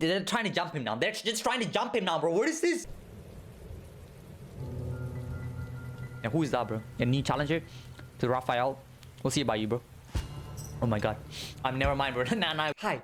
They're trying to jump him now. They're just trying to jump him now, bro. What is this? And who is that, bro? A new challenger to Raphael? We'll see about you, bro. Oh my god. Never mind, bro. Nah. Hi.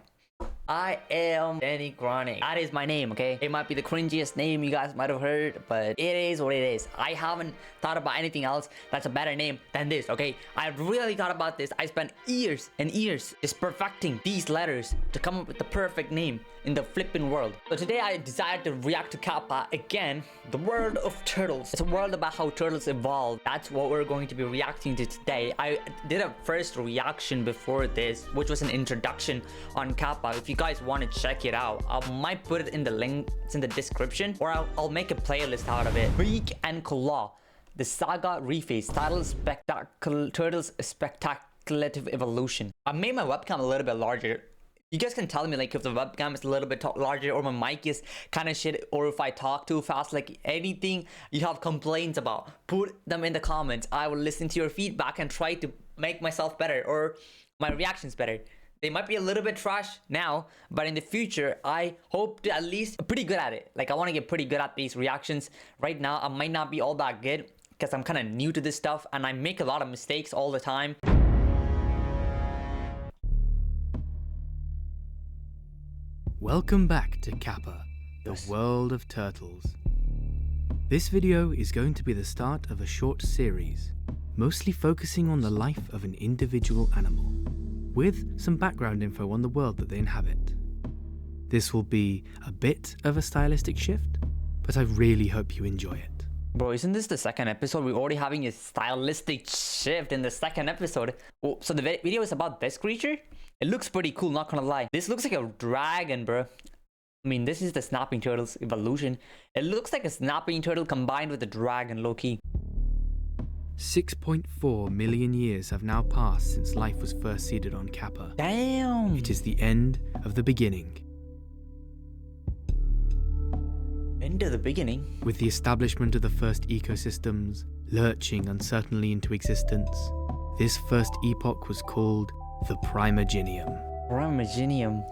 I am Danny Chronic. That is my name, okay? It might be the cringiest name you guys might have heard, but it is what it is. I haven't thought about anything else that's a better name than this, okay? I really thought about this. I spent years and years just perfecting these letters to come up with the perfect name in the flipping world. So today I decided to react to Kappa again, the world of turtles. It's a world about how turtles evolved. That's what we're going to be reacting to today. I did a first reaction before this, which was an introduction on Kappa. If you guys want to check it out, I might put it in the links in the description, or I'll make a playlist out of it. Beak and Claw, the Saga of Raphael, Turtles Speculative Evolution. I made my webcam a little bit larger. You guys can tell me like if the webcam is a little bit larger, or my mic is kind of shit, or if I talk too fast. Like anything you have complaints about, put them in the comments. I will listen to your feedback and try to make myself better, or my reactions better. They might be a little bit trash now, but in the future, I hope to at least pretty good at it. Like I want to get pretty good at these reactions. Right now, I might not be all that good because I'm kind of new to this stuff and I make a lot of mistakes all the time. Welcome back to Kappa, the world of turtles. This video is going to be the start of a short series, mostly focusing on the life of an individual animal, with some background info on the world that they inhabit. This will be a bit of a stylistic shift, but I really hope you enjoy it. Bro, isn't this the second episode? We're already having a stylistic shift in the second episode. Oh, so the video is about this creature? It looks pretty cool, not gonna lie. This looks like a dragon, bro. I mean, this is the Snapping Turtles evolution. It looks like a snapping turtle combined with a dragon, low-key. 6.4 million years have now passed since life was first seeded on Kappa. Damn! It is the end of the beginning. End of the beginning? With the establishment of the first ecosystems lurching uncertainly into existence, this first epoch was called the Primogenium. Primogenium.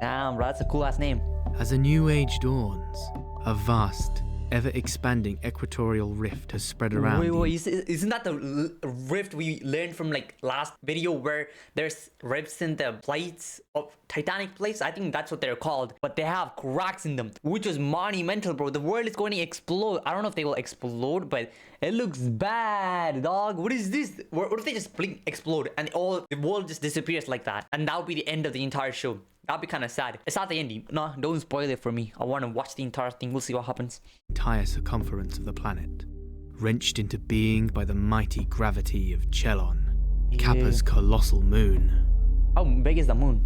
Damn, bro, that's a cool ass name. As a new age dawns, a vast, ever-expanding equatorial rift has spread around. Wait, isn't that the rift we learned from like last video where there's rifts in the plates of Titanic plates? I think that's what they're called, but they have cracks in them, which was monumental, bro. The world is going to explode. I don't know if they will explode, but it looks bad, dog. What is this? What if they just blink, explode, and the world just disappears like that? And that would be the end of the entire show. That'd be kind of sad. It's not the ending. No, don't spoil it for me. I want to watch the entire thing. We'll see what happens. Entire circumference of the planet, wrenched into being by the mighty gravity of Chelon, Kappa's colossal moon. How big is the moon?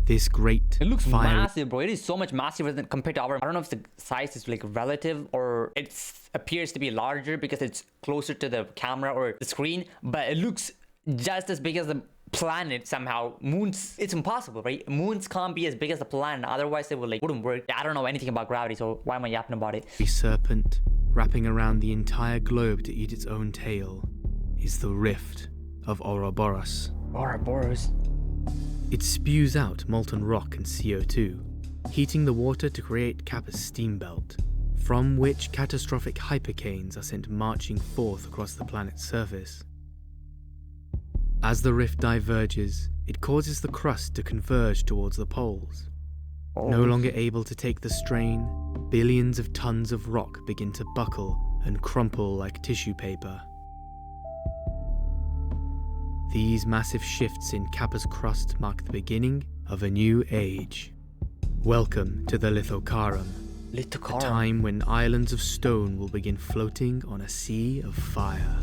This great It looks massive, bro. It is so much massive than compared to our. I don't know if the size is like relative or it appears to be larger because it's closer to the camera or the screen, but it looks just as big as the planet somehow. Moons, it's impossible, right? Moons can't be as big as the planet, otherwise it wouldn't work. I don't know anything about gravity, so why am I yapping about it? A serpent wrapping around the entire globe to eat its own tail is the rift of Ouroboros. Ouroboros? It spews out molten rock and CO2, heating the water to create Kappa's steam belt, from which catastrophic hypercanes are sent marching forth across the planet's surface. As the rift diverges, it causes the crust to converge towards the poles. No longer able to take the strain, billions of tons of rock begin to buckle and crumple like tissue paper. These massive shifts in Kappa's crust mark the beginning of a new age. Welcome to the Lithocarum, a time when islands of stone will begin floating on a sea of fire.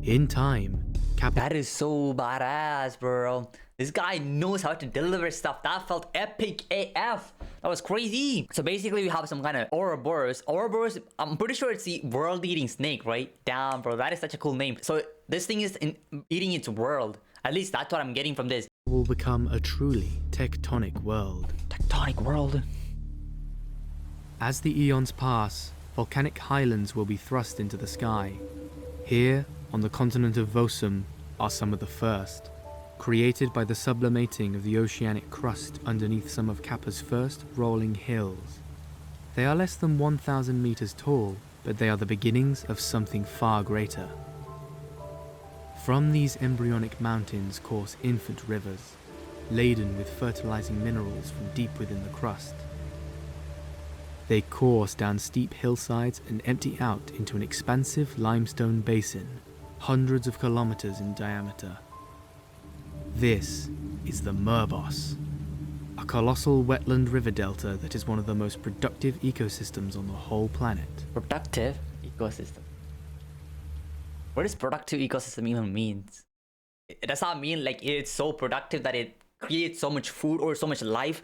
In time, Kappa... That is so badass, bro. This guy knows how to deliver stuff. That felt epic AF. That was crazy. So basically we have some kind of Ouroboros. Ouroboros, I'm pretty sure it's the world-eating snake, right? Damn, bro, that is such a cool name. So this thing is eating its world. At least that's what I'm getting from this. Will become a truly tectonic world. Tectonic world. As the eons pass, volcanic highlands will be thrust into the sky. Here, on the continent of Vosum, are some of the first. created by the sublimating of the oceanic crust underneath some of Kappa's first rolling hills. They are less than 1,000 meters tall, but they are the beginnings of something far greater. From these embryonic mountains course infant rivers, laden with fertilizing minerals from deep within the crust. They course down steep hillsides and empty out into an expansive limestone basin, hundreds of kilometers in diameter. This is the Merbos, a colossal wetland river delta that is one of the most productive ecosystems on the whole planet. Productive ecosystem. What does productive ecosystem even means? Does that mean like it's so productive that it creates so much food or so much life?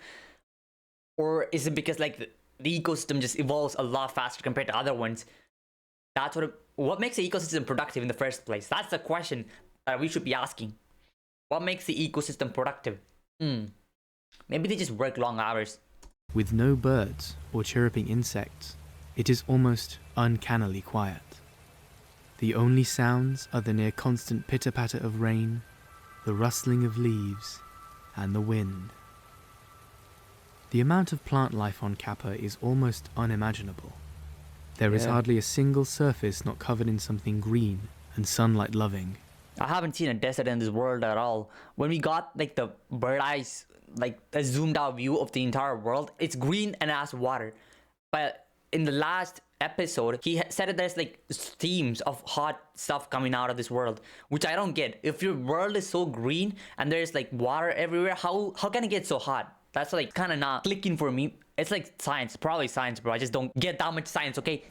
Or is it because like the ecosystem just evolves a lot faster compared to other ones? That's what makes the ecosystem productive in the first place? That's the question that we should be asking. What makes the ecosystem productive? Maybe they just work long hours. With no birds or chirruping insects, it is almost uncannily quiet. The only sounds are the near constant pitter-patter of rain, the rustling of leaves, and the wind. The amount of plant life on Kappa is almost unimaginable. There is hardly a single surface not covered in something green and sunlight-loving. I haven't seen a desert in this world at all. When we got like the bird eyes, like a zoomed out view of the entire world, it's green and it has water. But in the last episode, he said that there's like streams of hot stuff coming out of this world, which I don't get. If your world is so green and there's like water everywhere, how can it get so hot? That's like kind of not clicking for me. It's like science, probably science, bro. I just don't get that much science, okay?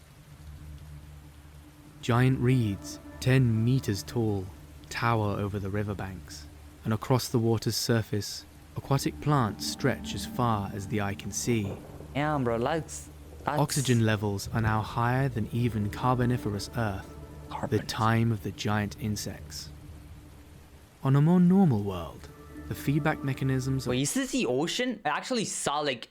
Giant reeds, 10 meters tall, tower over the riverbanks, and across the water's surface, aquatic plants stretch as far as the eye can see. Yeah, bro, that's... Oxygen levels are now higher than even Carboniferous Earth, the time of the giant insects. On a more normal world, the feedback mechanisms... Wait, is this the ocean? I actually saw like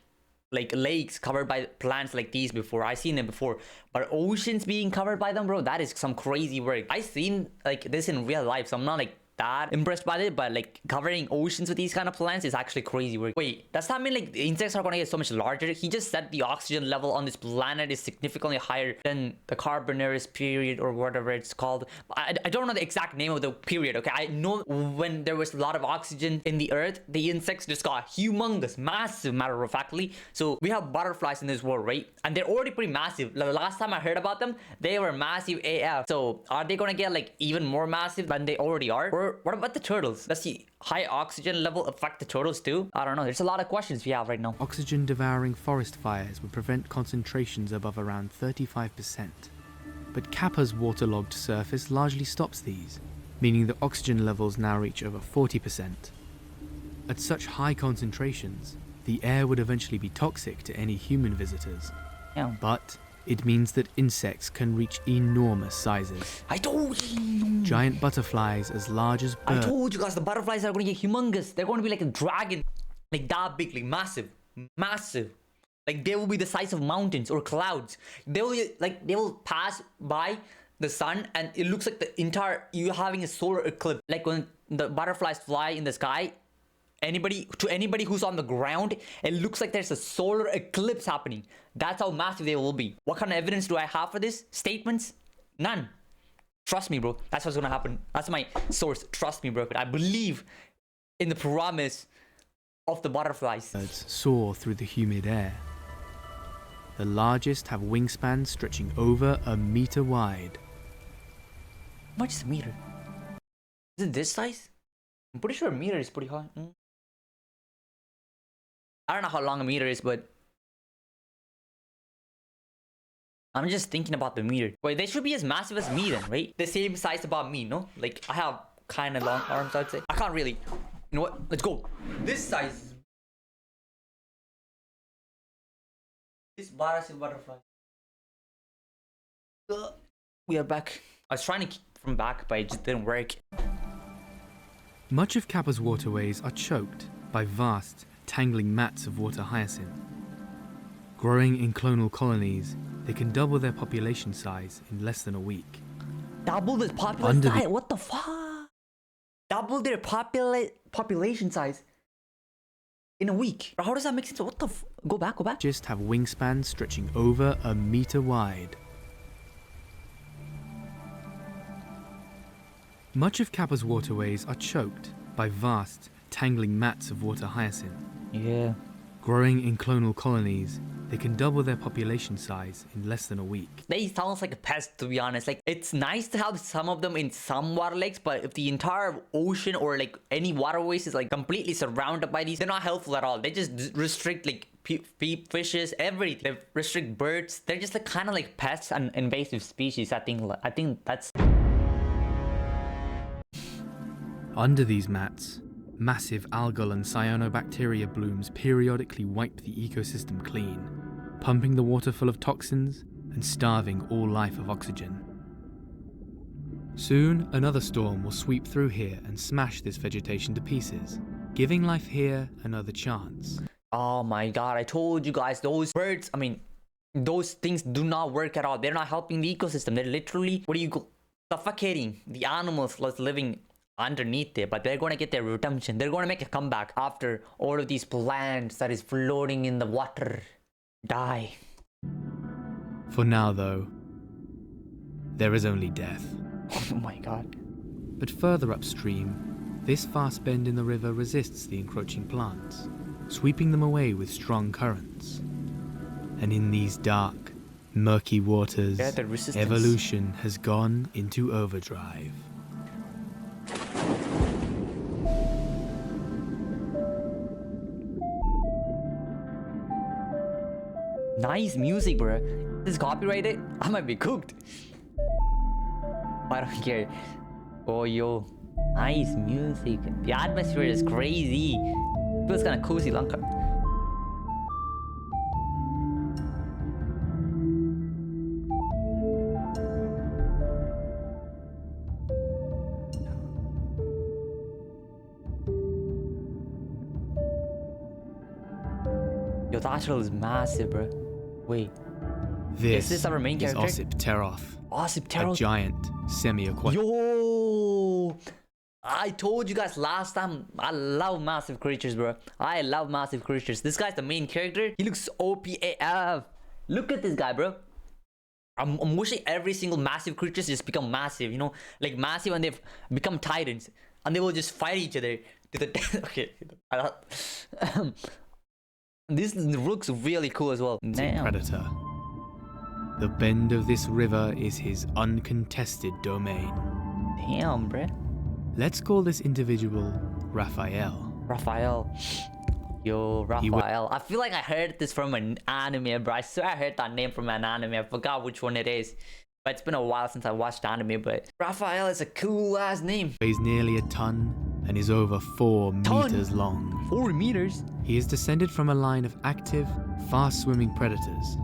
lakes covered by plants like these before. I seen them before, but oceans being covered by them, bro, that is some crazy work. I seen like this in real life, so I'm not like that impressed by it, but like covering oceans with these kind of plants is actually crazy work. Wait, does that mean like the insects are gonna get so much larger? He just said the oxygen level on this planet is significantly higher than the Carboniferous period or whatever it's called. I don't know the exact name of the period, okay? I know when there was a lot of oxygen in the earth, the insects just got humongous, massive, matter of factly. So we have butterflies in this world, right? And they're already pretty massive. The last time I heard about them, they were massive AF. So are they gonna get like even more massive than they already are? Or what about the turtles? Does the high oxygen level affect the turtles too? I don't know. There's a lot of questions we have right now. Oxygen-devouring forest fires would prevent concentrations above around 35%. But Kappa's waterlogged surface largely stops these, meaning that oxygen levels now reach over 40%. At such high concentrations, the air would eventually be toxic to any human visitors. Yeah. But it means that insects can reach enormous sizes. I told you! Giant butterflies as large as birds. I told you guys, the butterflies are going to get humongous. They're going to be like a dragon. Like that big, like massive. Massive. Like they will be the size of mountains or clouds. They will pass by the sun and it looks like the entire, you're having a solar eclipse. Like when the butterflies fly in the sky, anybody who's on the ground, it looks like there's a solar eclipse happening. That's how massive they will be. What kind of evidence do I have for this? Statements? None. Trust me, bro. That's what's gonna happen. That's my source. Trust me, bro. I believe in the promise of the butterflies. Birds soar through the humid air. The largest have wingspans stretching over a meter wide. How much is a meter? Is it this size? I'm pretty sure a meter is pretty high. I don't know how long a meter is, but I'm just thinking about the meter. Wait, they should be as massive as me then, right? The same size about me, no? Like, I have kind of long arms, I'd say. I can't really. You know what? Let's go. This size. This massive butterfly. We are back. I was trying to keep from back, but it just didn't work. Much of Kappa's waterways are choked by vast, tangling mats of water hyacinth. Growing in clonal colonies, they can double their population size in less than a week. Double this population size? What the fuck? double their population size in a week. How does that make sense? What the go back. Just have wingspans stretching over a meter wide. Much of Kappa's waterways are choked by vast, tangling mats of water hyacinth. Yeah. Growing in clonal colonies, they can double their population size in less than a week. They sounds like a pest, to be honest. Like, it's nice to have some of them in some water lakes, but if the entire ocean or like any waterways is like completely surrounded by these, they're not helpful at all. They just restrict like fishes, everything. They restrict birds. They're just like kind of like pests and invasive species. I think that's. Under these mats, massive algal and cyanobacteria blooms periodically wipe the ecosystem clean, pumping the water full of toxins and starving all life of oxygen. Soon, another storm will sweep through here and smash this vegetation to pieces, giving life here another chance. Oh my god, I told you guys, those birds, those things do not work at all. They're not helping the ecosystem. They're literally, suffocating the animals that's living underneath it, but they're going to get their redemption. They're going to make a comeback after all of these plants that is floating in the water die. For now though, there is only death. Oh my god. But further upstream, this fast bend in the river resists the encroaching plants, sweeping them away with strong currents. And in these dark, murky waters, evolution has gone into overdrive. Nice music, bro. This is copyrighted. I might be cooked. I don't care. Oh, yo. Nice music. The atmosphere is crazy. Feels kind of cozy, Lanka. Yo, that turtle is massive, bro. Wait. This is this our main character? A giant semi-aquatic. Yo! I told you guys last time, I love massive creatures, bro. I love massive creatures. This guy's the main character. He looks OP AF. Look at this guy, bro. I'm wishing every single massive creatures just become massive, you know? Like massive and they've become titans. And they will just fight each other to the death. Okay. This looks really cool as well. Predator. The bend of this river is his uncontested domain. Damn, bruh. Let's call this individual Raphael. Raphael. Yo, Raphael. I feel like I heard this from an anime, bro. I swear I heard that name from an anime. I forgot which one it is. But it's been a while since I watched anime, but Raphael is a cool ass name. Weighs nearly a ton and is over 4 meters long. 4 meters? He is descended from a line of active, fast-swimming predators.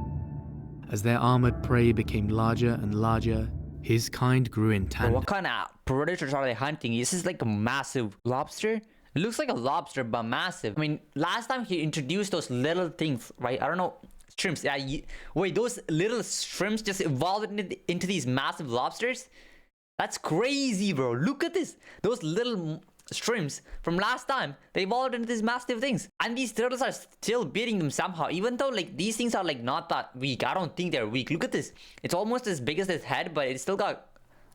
As their armored prey became larger and larger, his kind grew in tandem. Bro, what kind of predators are they hunting? This is like a massive lobster. It looks like a lobster, but massive. I mean, last time he introduced those little things, right? I don't know. Shrimps. Yeah, wait, those little shrimps just evolved into these massive lobsters? That's crazy, bro. Look at this. Those little shrimps from last time, they evolved into these massive things. And these turtles are still beating them somehow. Even though like these things are like not that weak. I don't think they're weak. Look at this. It's almost as big as his head, but it still got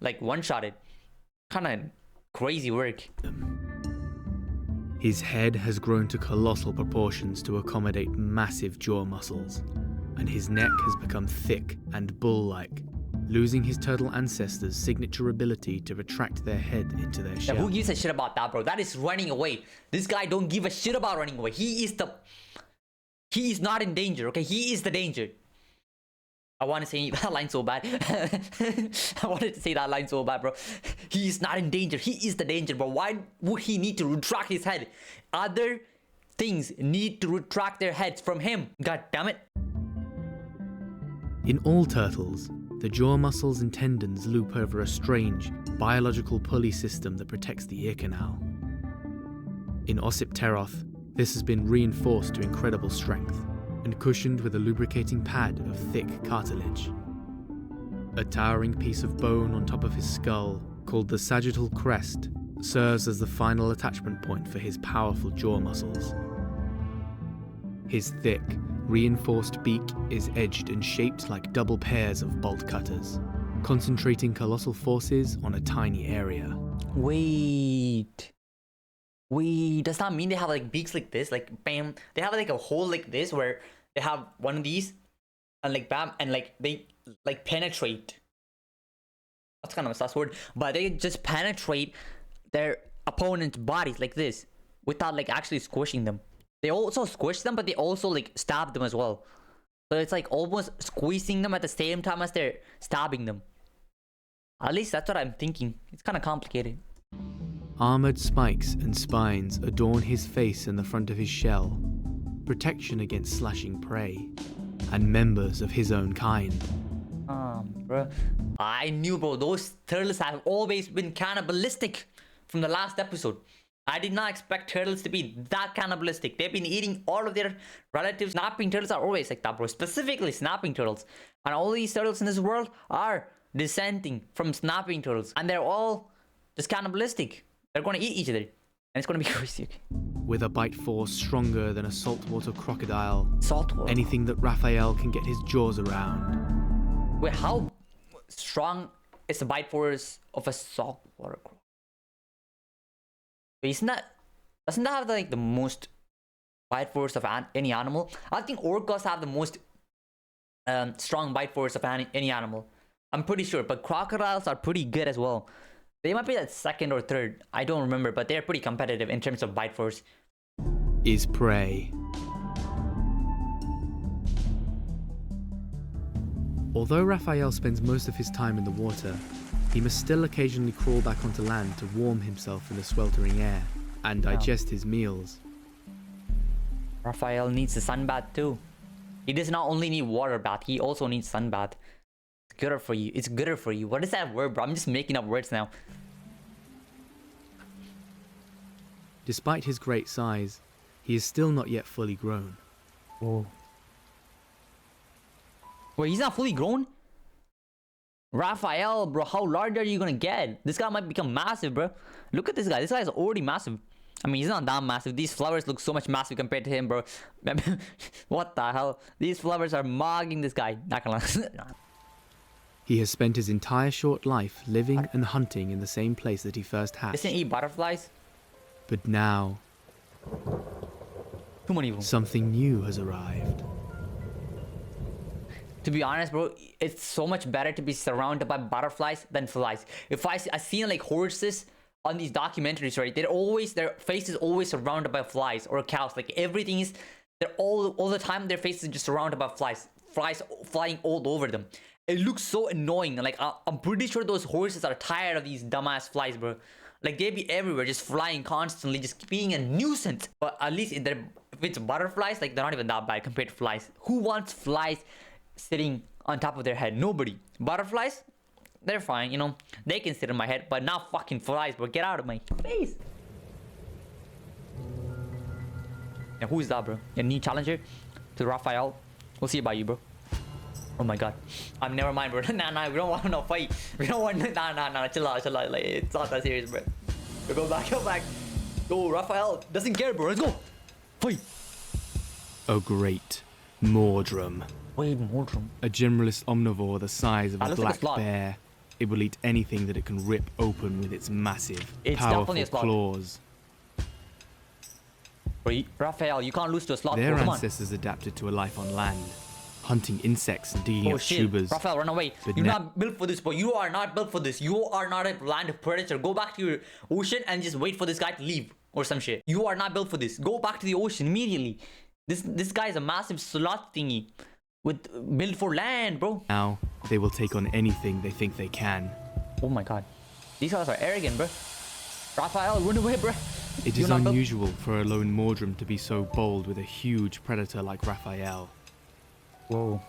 like one-shotted. Kind of crazy work. His head has grown to colossal proportions to accommodate massive jaw muscles, and his neck has become thick and bull-like, losing his turtle ancestors' signature ability to retract their head into their shell. Yeah, who gives a shit about that, bro? That is running away. This guy don't give a shit about running away. He is not in danger, okay? He is the danger. I want to say that line so bad. I wanted to say that line so bad, bro. He is not in danger. He is the danger, bro. Why would he need to retract his head? Other things need to retract their heads from him. God damn it. In all turtles, the jaw muscles and tendons loop over a strange, biological pulley system that protects the ear canal. In Ocypteroth, this has been reinforced to incredible strength and cushioned with a lubricating pad of thick cartilage. A towering piece of bone on top of his skull, called the sagittal crest, serves as the final attachment point for his powerful jaw muscles. His thick, reinforced beak is edged and shaped like double pairs of bolt cutters, concentrating colossal forces on a tiny area. Wait, does that mean they have like beaks like this? Like bam, they have like a hole like this where they have one of these and like bam, and like they like penetrate. That's kind of a sus word, but they just penetrate their opponent's bodies like this without like actually squishing them. They also squish them, but they also like stab them as well. So it's like almost squeezing them at the same time as they're stabbing them. At least that's what I'm thinking. It's kind of complicated. Armored spikes and spines adorn his face and the front of his shell, protection against slashing prey, and members of his own kind. Bro. I knew, bro. Those turtles have always been cannibalistic from the last episode. I did not expect turtles to be that cannibalistic. They've been eating all of their relatives. Snapping turtles are always like that, bro. Specifically snapping turtles. And all these turtles in this world are descending from snapping turtles. And they're all just cannibalistic. They're going to eat each other. And it's going to be crazy. With a bite force stronger than a saltwater crocodile, Saltwater. anything that Raphael can get his jaws around. Wait, how strong is the bite force of a saltwater crocodile? Doesn't that have like the most bite force of any animal? I think orcas have the most strong bite force of any animal. I'm pretty sure, but crocodiles are pretty good as well. They might be like second or third. I don't remember, but they're pretty competitive in terms of bite force. Is prey. Although Raphael spends most of his time in the water, he must still occasionally crawl back onto land to warm himself in the sweltering air and digest his meals. Raphael needs a sunbath too. He does not only need water bath, he also needs sunbath. It's gooder for you. It's gooder for you. What is that word, bro? I'm just making up words now. Despite his great size, he is still not yet fully grown. Whoa. Wait, he's not fully grown? Raphael, bro, how large are you gonna get? This guy might become massive, bro. Look at this guy. This guy is already massive. I mean, he's not that massive. These flowers look so much massive compared to him, bro. What the hell? These flowers are mogging this guy. Not gonna lie. He has spent his entire short life living and hunting in the same place that he first hatched. Doesn't he eat butterflies? But now, Too many of them. something new has arrived. To be honest, bro, it's so much better to be surrounded by butterflies than flies. If I seen like horses on these documentaries, right? Their face is always surrounded by flies, or cows. Like everything is, they're all the time. Their faces are just surrounded by flies flying all over them. It looks so annoying. Like I'm pretty sure those horses are tired of these dumbass flies, bro. Like they be everywhere, just flying constantly, just being a nuisance. But at least if it's butterflies, like they're not even that bad compared to flies. Who wants flies sitting on top of their head? Nobody. Butterflies, they're fine, you know. They can sit on my head, but not fucking flies, bro. Get out of my face. And who is that, bro? A new challenger to Raphael? We'll see about you, bro. Oh my god. Never mind, bro. Nah, we don't want no fight. We don't want nah. Chill out. Like, it's not that serious, bro. Go back. Go, Raphael doesn't care, bro. Let's go. Fight. A great Mordrum. Wait, Mordrum. A generalist omnivore the size of a looks like a black sloth. bear. It will eat anything that it can rip open with its massive, It's powerful definitely a sloth. claws. Wait, Raphael, you can't lose to a sloth. Their Bro, come on. ancestors adapted to a life on land, hunting insects and digging Oh up shit, tubers. Raphael, run away. But You're now- not built for this, bro. You are not built for this. You are not a land predator. Go back to your ocean and just wait for this guy to leave or some shit. You are not built for this. Go back to the ocean immediately. This guy is a massive sloth thingy with built for land, bro. Now, they will take on anything they think they can. Oh my god. These guys are arrogant, bro. Raphael, run away, bro. It You're is not built- unusual for a lone Mordrum to be so bold with a huge predator like Raphael. Whoa.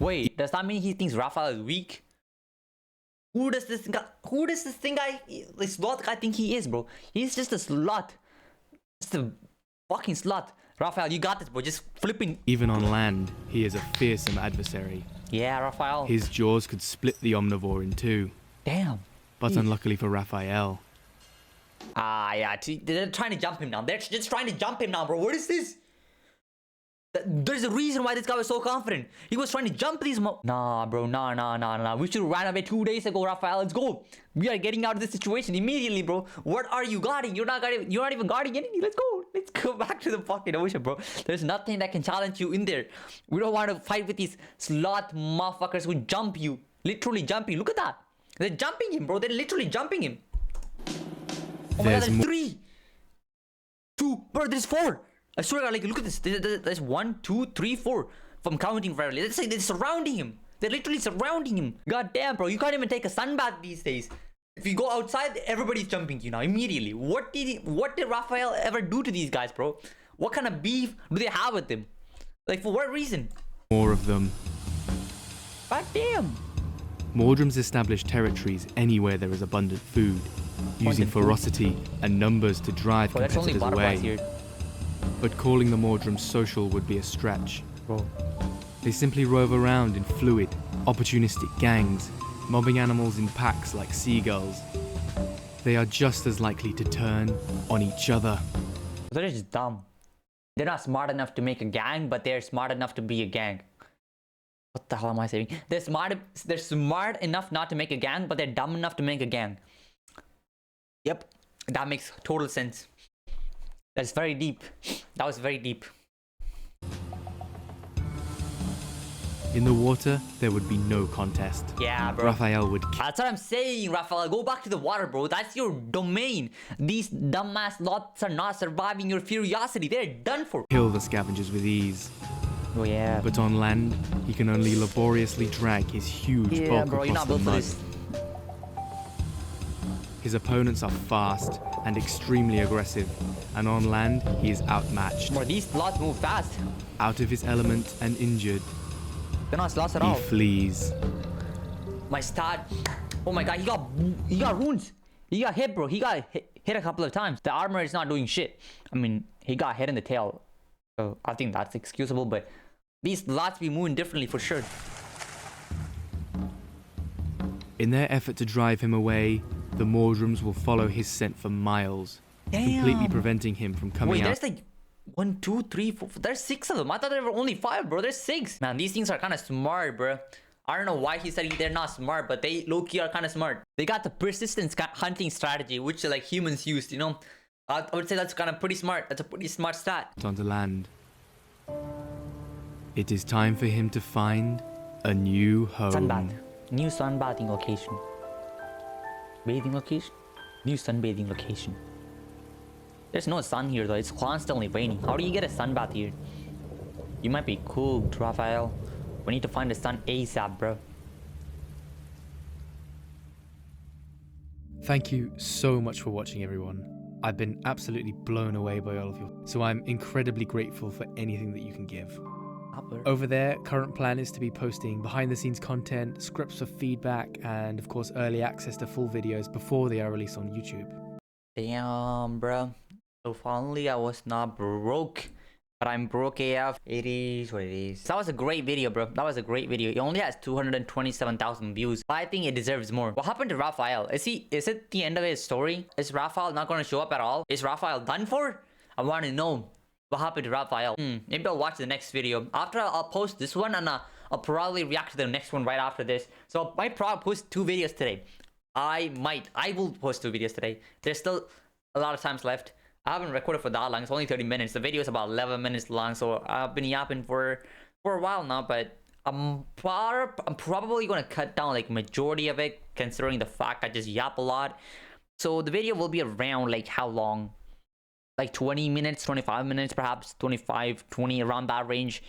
Wait, does that mean he thinks Raphael is weak? Who does this guy, the sloth guy, think he is, bro? He's just a sloth. Just a fucking sloth. Raphael, you got this, bro. Just flipping. Even on land, he is a fearsome adversary. Yeah, Raphael. His jaws could split the omnivore in two. Damn. But Jeez. unluckily for Raphael, Yeah, they're trying to jump him now. They're just trying to jump him now, bro. What is this? There's a reason why this guy was so confident. He was trying to jump these Nah, bro. Nah. We should have ran away 2 days ago, Raphael. Let's go. We are getting out of this situation immediately, bro. What are you guarding? You're not even guarding anything. Let's go. Let's go back to the fucking ocean, bro. There's nothing that can challenge you in there. We don't want to fight with these sloth motherfuckers who jump you. Literally jumping. Look at that. They're jumping him, bro. They're literally jumping him. Oh my god, there's 3. 2. Bro, there's 4. I swear to God, like, look at this. There's 1, 2, 3, 4. If I'm counting correctly. Let's say they're surrounding him. They're literally surrounding him. God damn, bro. You can't even take a sunbath these days. If you go outside, everybody's jumping you now immediately. What did Raphael ever do to these guys, bro? What kind of beef do they have with them? Like, for what reason? More of them. God damn. Mordrums establish territories anywhere there is abundant food, using ferocity and numbers to drive competitors away. Here. But calling the Mordrums social would be a stretch. Bro. They simply rove around in fluid, opportunistic gangs, mobbing animals in packs like seagulls. They are just as likely to turn on each other. They're just dumb. They're not smart enough to make a gang, but they're smart enough to be a gang. What the hell am I saying? They're smart enough not to make a gang, but they're dumb enough to make a gang. Yep, that makes total sense. That's very deep. That was very deep. In the water, there would be no contest. Yeah, bro. Raphael would... That's what I'm saying, Raphael. Go back to the water, bro. That's your domain. These dumbass sloths are not surviving your curiosity. They're done for. Kill the scavengers with ease. Oh, yeah. But on land, he can only laboriously drag his huge bulk across the mud. His opponents are fast and extremely aggressive, and on land, he is outmatched. Bro, these sloths move fast. Out of his element and injured, they're not sloths at all. He flees. My stat. Oh my god, he got wounds. He got hit, bro. He got hit a couple of times. The armor is not doing shit. I mean, he got hit in the tail. So I think that's excusable, but these sloths be moving differently for sure. In their effort to drive him away, the Mordrums will follow his scent for miles, completely preventing him from coming out. There's like 1, 2, 3, 4. There's 6 of them. I thought there were only 5, bro. There's 6. Man, these things are kind of smart, bro. I don't know why he said they're not smart, but they low-key are kind of smart. They got the persistence hunting strategy, which like humans used, you know. I would say that's kind of pretty smart. That's a pretty smart stat. Onto land. It is time for him to find a new home. Sunbath. New sunbathing location. Bathing location? New sunbathing location. There's no sun here though. It's constantly raining. How do you get a sunbath here? You might be cooked, Raphael. We need to find the sun ASAP, bro. Thank you so much for watching, everyone. I've been absolutely blown away by all of you, so I'm incredibly grateful for anything that you can give. Over there, current plan is to be posting behind the scenes content, scripts for feedback, and of course early access to full videos before they are released on YouTube. Damn, bro. So finally I was not broke, but I'm broke AF. It is what it is. That was a great video, bro. That was a great video. It only has 227,000 views, but I think it deserves more. What happened to Raphael? Is it the end of his story? Is Raphael not going to show up at all? Is Raphael done for? I want to know what happened to Raphael. Maybe I'll watch the next video. After I'll post this one, and I'll probably react to the next one right after this. So I might probably post 2 videos today. I will post 2 videos today. There's still a lot of times left. I haven't recorded for that long. It's only 30 minutes. The video is about 11 minutes long, so I've been yapping for a while now. But I'm probably gonna cut down like majority of it, considering the fact I just yap a lot. So the video will be around like how long? Like 20 minutes, 25 minutes, perhaps 25, 20, around that range.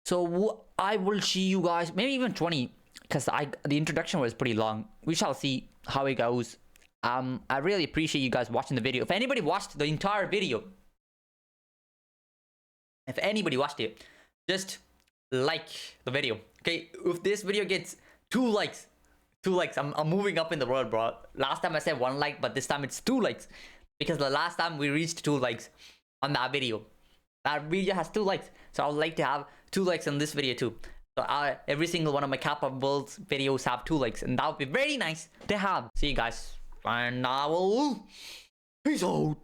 So I will see you guys, maybe even 20, because the introduction was pretty long. We shall see how it goes. I really appreciate you guys watching the video. If anybody watched the entire video, if anybody watched it, just like the video. Okay, if this video gets 2 likes, I'm moving up in the world, bro. Last time I said 1 like, but this time it's 2 likes. Because the last time we reached 2 likes on that video. That video has 2 likes. So I would like to have 2 likes on this video too. So every single one of my Kappa builds videos have 2 likes. And that would be very nice to have. See you guys. And I will peace out.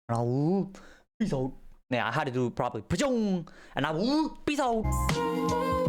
And I will peace out. Yeah, I had to do it properly. And I will peace out.